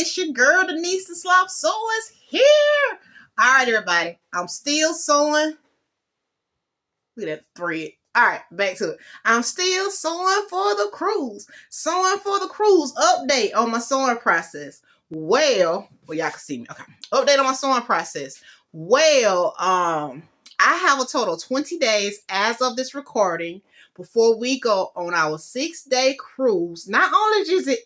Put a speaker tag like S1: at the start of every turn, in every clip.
S1: It's your girl, Denise the Sloth Sewing's here. All right, everybody. I'm still sewing. Look at that thread. All right, back to it. I'm still sewing for the cruise. Sewing for the cruise. Update on my sewing process. Well, y'all can see me. Okay. Update on my sewing process. Well, I have a total of 20 days as of this recording before we go on our 6-day cruise. Not only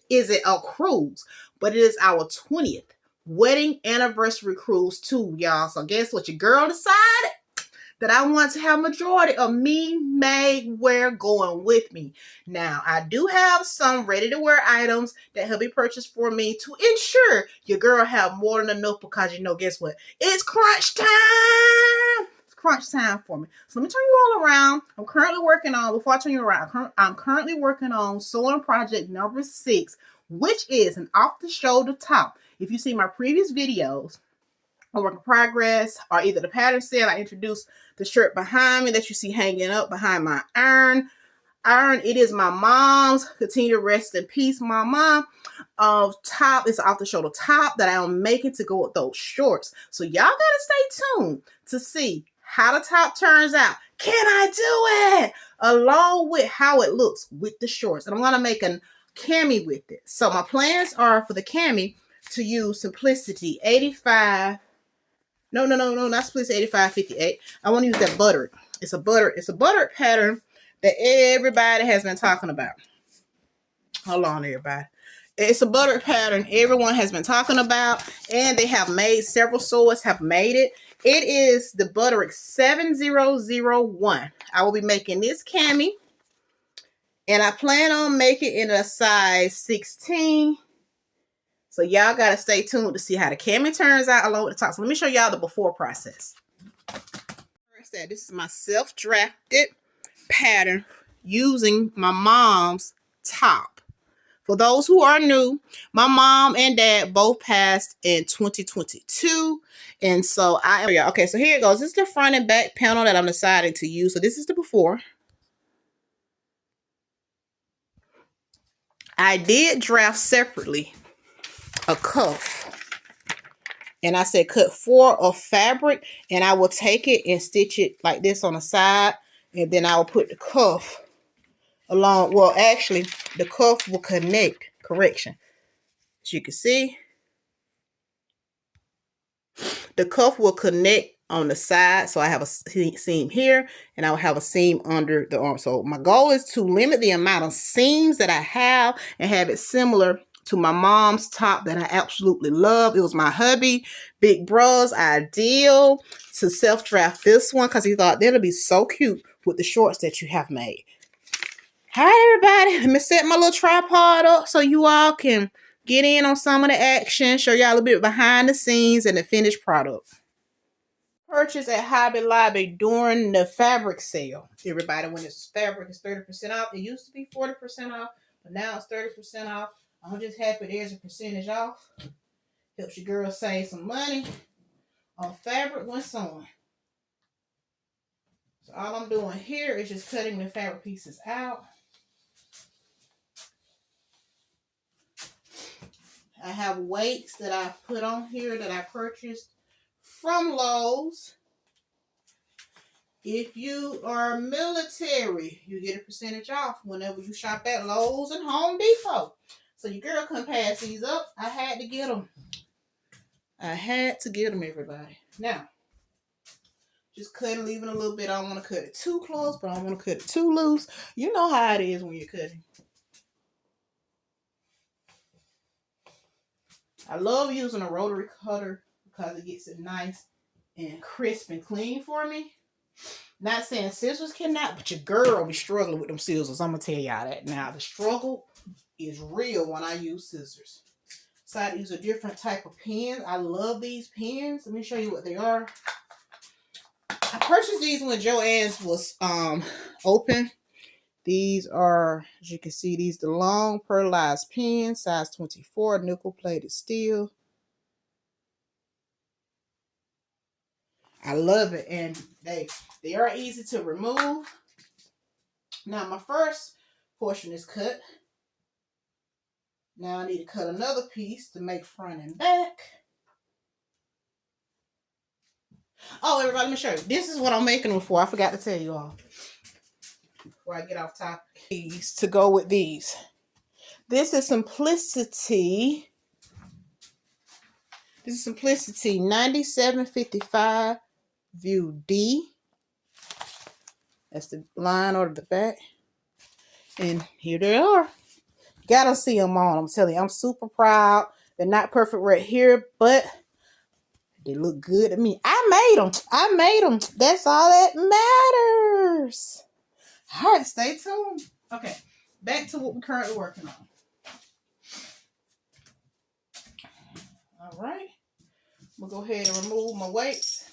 S1: is it a cruise, but it is our 20th wedding anniversary cruise too, y'all. So guess what? Your girl decided that I want to have majority of me made wear going with me. Now, I do have some ready-to-wear items that will be purchased for me to ensure your girl have more than enough because, guess what? It's crunch time! It's crunch time for me. So let me turn you all around. I'm currently working on, before I turn you around, I'm currently working on sewing project number 6, which is an off-the-shoulder top. If you see my previous videos, a work in progress, or either the pattern set, I introduced the shirt behind me that you see hanging up behind my iron. It is my mom's. Continue to rest in peace, my mom. Top, it's off the shoulder top that I am making to go with those shorts. So y'all gotta stay tuned to see how the top turns out. Can I do it? Along with how it looks with the shorts. And I'm gonna make a cami with it. So my plans are for the cami to use Simplicity 85. No, not Simplicity 8558. I want to use that buttered. It's a buttered pattern that everybody has been talking about. Hold on, everybody. It's a buttered pattern everyone has been talking about, and they have made, several sewers have made it. It is the Butterick 7001. I will be making this cami, and I plan on making it in a size 16. So y'all got to stay tuned to see how the cami turns out along with the top. So let me show y'all the before process. First, this is my self-drafted pattern using my mom's top. For those who are new, my mom and dad both passed in 2022. And so okay, so here it goes. This is the front and back panel that I'm deciding to use. So this is the before. I did draft separately a cuff, and I said cut 4 of fabric, and I will take it and stitch it like this on the side, and then I will put the cuff along. Well, actually the cuff will connect, correction, as you can see, the cuff will connect on the side. So I have a seam here, and I will have a seam under the arm. So my goal is to limit the amount of seams that I have and have it similar to my mom's top that I absolutely love. It was my hubby, Big Bro's ideal to self-draft this one because he thought that'll be so cute with the shorts that you have made. All right, everybody, let me set my little tripod up so you all can get in on some of the action, show y'all a little bit behind the scenes and the finished product. Purchase at Hobby Lobby during the fabric sale. Everybody, when this fabric is 30% off, it used to be 40% off, but now it's 30% off. I'm just happy there's a percentage off. Helps your girl save some money on fabric when sewing. So all I'm doing here is just cutting the fabric pieces out. I have weights that I put on here that I purchased from Lowe's. If you are military, you get a percentage off whenever you shop at Lowe's and Home Depot. So your girl couldn't pass these up. I had to get them. Everybody. Now, just cutting, leaving a little bit. I don't want to cut it too close, but I don't want to cut it too loose. You know how it is when you're cutting. I love using a rotary cutter because it gets it nice and crisp and clean for me. Not saying scissors cannot, but your girl will be struggling with them scissors. I'm going to tell y'all that now. The struggle is real when I use scissors. So I use a different type of pen. I love these pens. Let me show you what they are. I purchased these when Joann's was open. These are, as you can see, these the long pearlized pens, size 24, nickel plated steel. I love it, and they are easy to remove. Now my first portion is cut. Now I need to cut another piece to make front and back. Oh, everybody, let me show you. This is what I'm making them for. I forgot to tell you all before I get off topic. These to go with these. This is Simplicity. This is Simplicity 9755 View D. That's the line or the back. And here they are. Gotta see them on. I'm telling you, I'm super proud. They're not perfect right here, but they look good to me. I made them. I made them. That's all that matters. All right, stay tuned. Okay, back to what we're currently working on. All right, I'm gonna go ahead and remove my weights.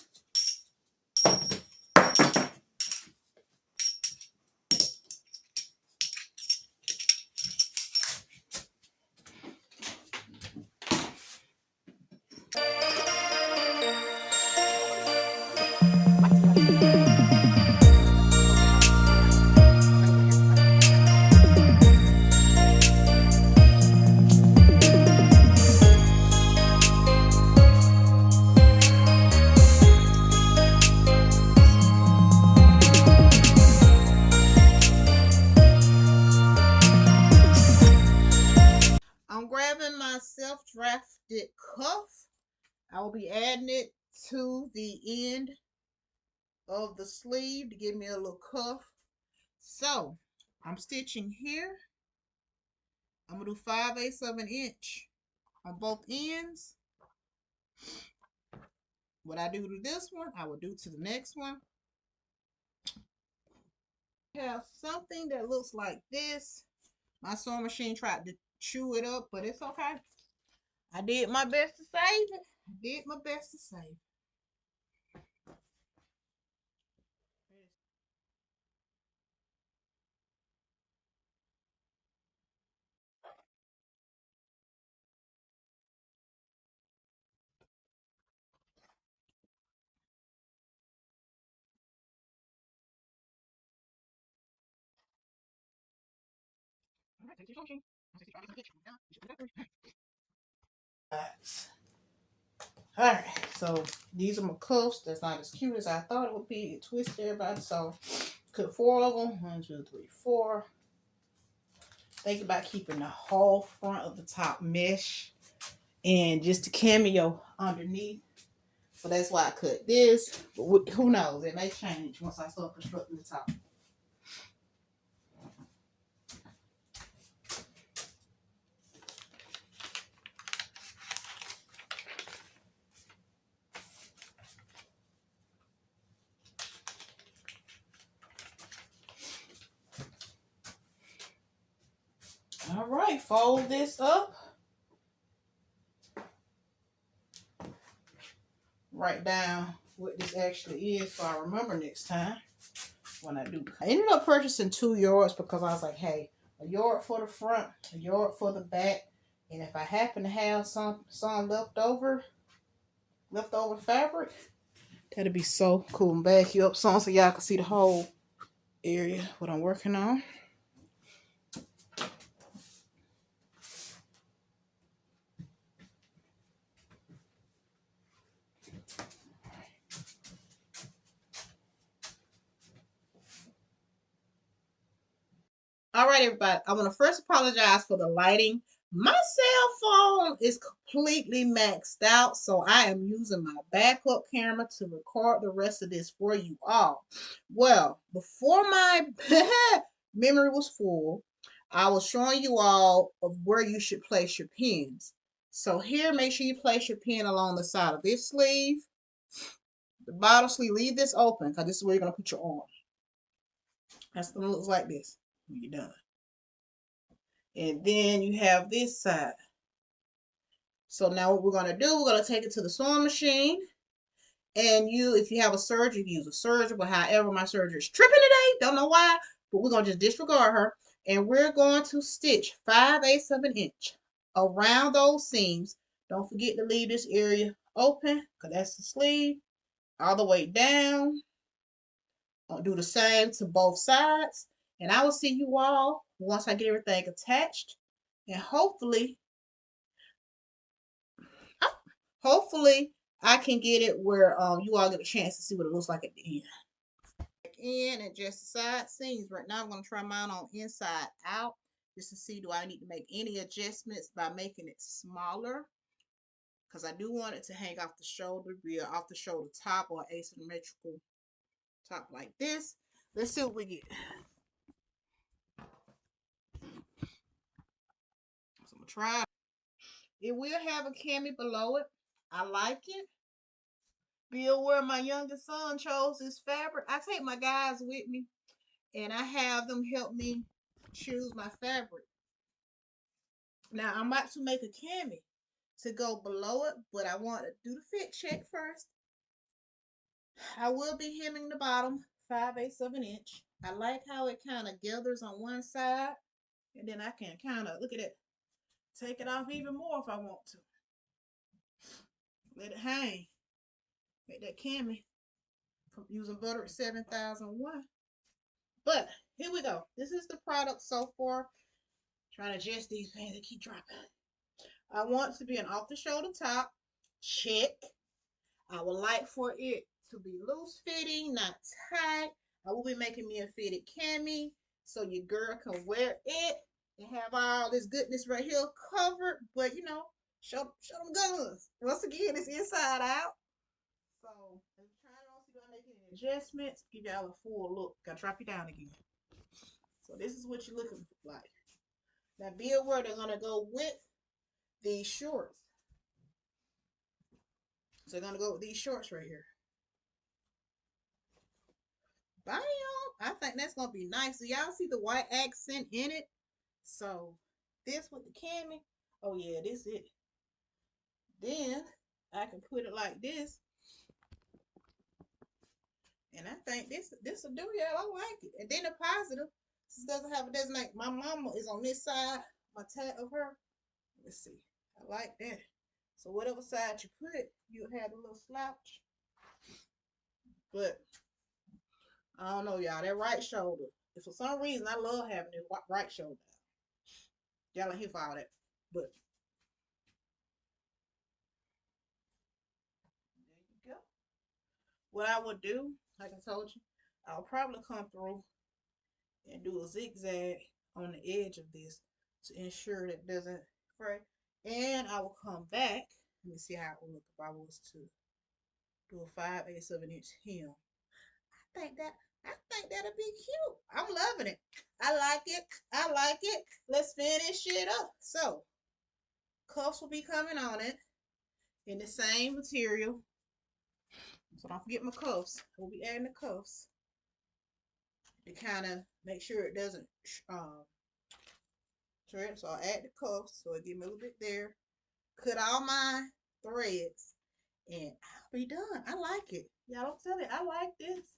S1: I'm grabbing my self-drafted cuff. I will be adding it to the end of the sleeve to give me a little cuff. So I'm stitching here. I'm gonna do 5/8 of an inch on both ends. What I do to this one, I will do to the next one. Have something that looks like this. My sewing machine tried to chew it up, but it's okay. I did my best to save it. I did my best to save it. Alright, so these are my cuffs. That's not as cute as I thought it would be. It twists everybody. So cut 4 of them. 1, 2, 3, 4. Think about keeping the whole front of the top mesh and just a cameo underneath. So that's why I cut this. But who knows? It may change once I start constructing the top. All right, fold this up. Write down what this actually is so I remember next time when I do. I ended up purchasing 2 yards because I was like, hey, a yard for the front, a yard for the back. And if I happen to have some leftover fabric, that'd be so cool. And back you up some so y'all can see the whole area, what I'm working on. All right, everybody. I want to first apologize for the lighting. My cell phone is completely maxed out, so I am using my backup camera to record the rest of this for you all. Well, before my memory was full, I was showing you all of where you should place your pins. So here, make sure you place your pin along the side of this sleeve. The bottom sleeve, leave this open because this is where you're going to put your arm. That's going to look like this when you're done. And then you have this side. So now what we're going to do, we're going to take it to the sewing machine. And if you have a serger, you can use a serger. But however, my serger is tripping today. Don't know why. But we're going to just disregard her. And we're going to stitch 5/8 of an inch around those seams. Don't forget to leave this area open because that's the sleeve. All the way down. I'll do the same to both sides. And I will see you all once I get everything attached. And hopefully hopefully I can get it where you all get a chance to see what it looks like at the end. In and just the side seams. Right now I'm going to try mine on inside out just to see do I need to make any adjustments by making it smaller, because I do want it to hang off the shoulder, be off the shoulder top or asymmetrical top like this. Let's see what we get. So I'm gonna try. It will have a cami below it. I like it. Be aware my youngest son chose this fabric. I take my guys with me and I have them help me choose my fabric. Now I'm about to make a cami to go below it, but I want to do the fit check first. I will be hemming the bottom 5/8 of an inch. I like how it kind of gathers on one side, and then I can kind of look at it, take it off even more if I want to. Let it hang. Make that cami from using butter at 7001. But here we go. This is the product so far. Trying to adjust these pants, they keep dropping. I want to be an off the shoulder top. Check. I would like for it to be loose fitting, not tight. I will be making me a fitted cami so your girl can wear it and have all this goodness right here covered. But you know, show them guns. Once again, it's inside out. So I'm trying to see if I make any adjustments. Give y'all a full look. Gotta drop you down again. So this is what you're looking like. Now be aware they're gonna go with these shorts. So they're gonna go with these shorts right here. Bam! I think that's gonna be nice. So y'all see the white accent in it? So this with the cami. Oh yeah, this it. Then I can put it like this. And I think this will do, y'all. I like it. And then the positive, this doesn't have a designate. My mama is on this side, my tag of her. Let's see. I like that. So whatever side you put, you'll have a little slouch. But I don't know, y'all. That right shoulder. If for some reason I love having this right shoulder. Y'all ain't here for all that. But there you go. What I would do, like I told you, I'll probably come through and do a zigzag on the edge of this to ensure that it doesn't fray. And I will come back. Let me see how it would look if I was to do a 5/8 of an inch hem. I think that'll be cute. I'm loving it. I like it. I like it. Let's finish it up. So cuffs will be coming on it in the same material. So don't forget my cuffs. We'll be adding the cuffs to kind of make sure it doesn't trim. So I'll add the cuffs so it give me a little bit there. Cut all my threads and I'll be done. I like it. Y'all don't tell it. I like this.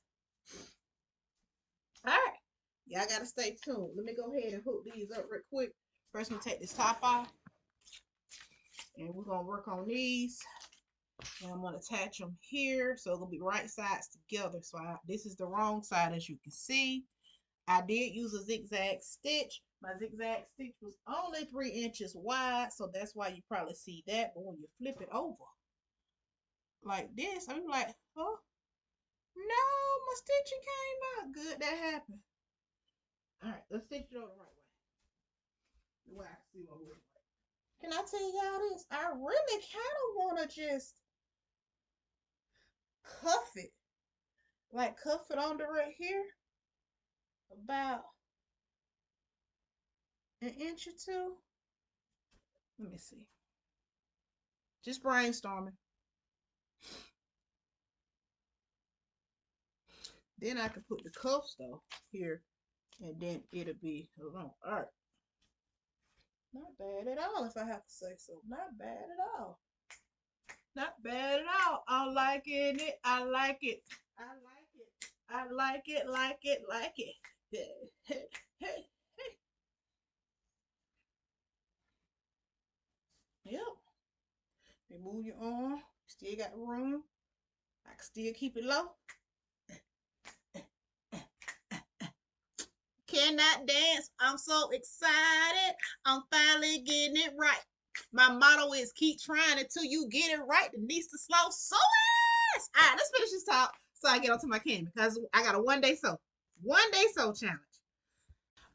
S1: All right. Y'all gotta stay tuned. Let me go ahead and hook these up real quick. First, I'm gonna take this top off, and we're gonna work on these. And I'm gonna attach them here, so they'll be right sides together. So this is the wrong side, as you can see. I did use a zigzag stitch. My zigzag stitch was only 3 inches wide, so that's why you probably see that. But when you flip it over like this, I'm like, oh no, my stitching came out good. That happened. All right, let's stitch it over the right way. The way I can see what it looks like. Can I tell y'all this? I really kind of want to just cuff it. Like cuff it under right here. About an inch or two. Let me see. Just brainstorming. Then I can put the cuffs though here. And then it'll be alone. Alright. Not bad at all, if I have to say so. Not bad at all. Not bad at all. I'm liking it. I like it. I like it. I like it, like it, like it. Hey, hey, hey. Yep. Remove your arm. Still got room. I can still keep it low. Cannot dance. I'm so excited. I'm finally getting it right. My motto is keep trying until you get it right. Denise the Slow Sew Ass. All right, let's finish this talk so I get onto my candy because I got a 1 day sew. 1 day sew challenge.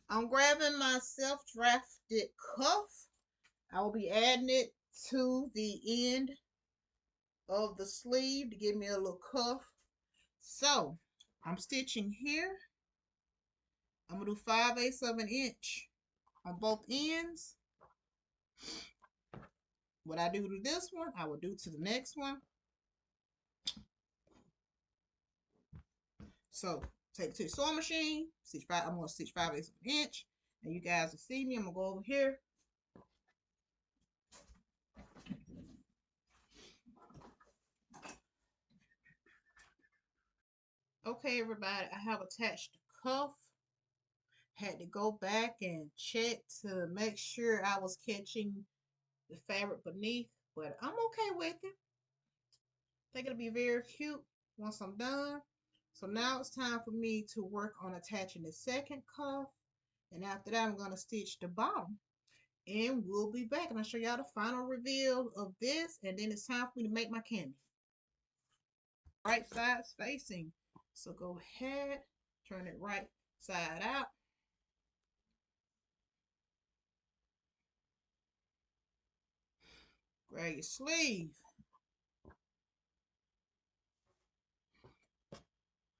S1: I'm grabbing my self-drafted cuff. I will be adding it to the end of the sleeve to give me a little cuff. So I'm stitching here. I'm gonna do 5/8 of an inch on both ends. What I do to this one, I will do to the next one. So take it to the sewing machine, stitch five. I'm gonna stitch 5/8 of an inch, and you guys will see me. I'm gonna go over here. Okay, everybody, I have attached the cuff. Had to go back and check to make sure I was catching the fabric beneath, but I'm okay with it. I think it'll be very cute once I'm done. So now it's time for me to work on attaching the second cuff, and after that I'm going to stitch the bottom, and we'll be back and I'll show y'all the final reveal of this, and then it's time for me to make my candy. Right side's facing, so go ahead, turn it right side out. Grab your sleeve.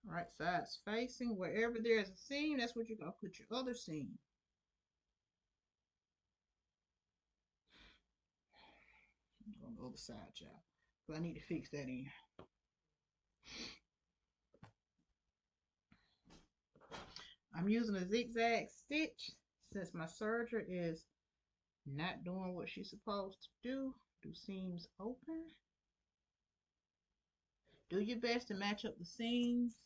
S1: Right side's facing. Wherever there's a seam, that's where you're going to put your other seam. On the other side, y'all. But I need to fix that in. I'm using a zigzag stitch since my serger is not doing what she's supposed to do. Do seams open. Do your best to match up the seams.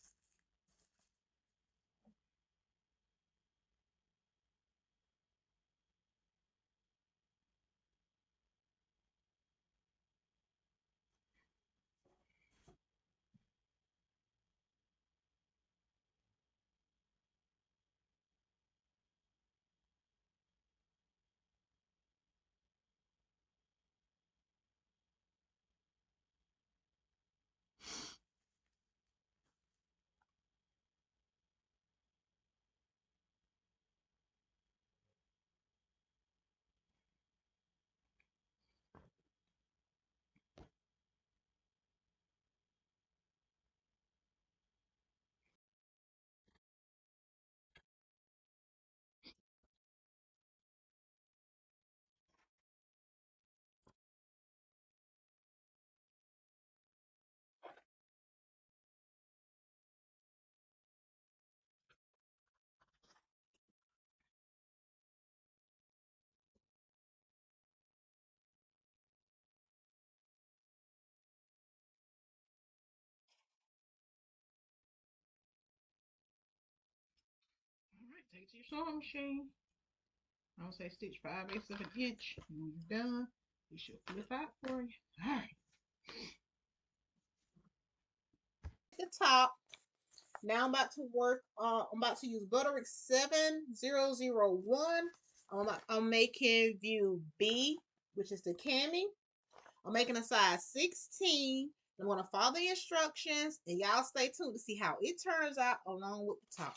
S1: Alright, take it to your sewing machine. I'm going to say stitch 5/8 of an inch. And when you're done, it should flip out for you. Alright. The top. Now I'm about to work. I'm about to use Butterick 7001. I'm making view B, which is the cami. I'm making a size 16. I'm going to follow the instructions, and y'all stay tuned to see how it turns out along with the top.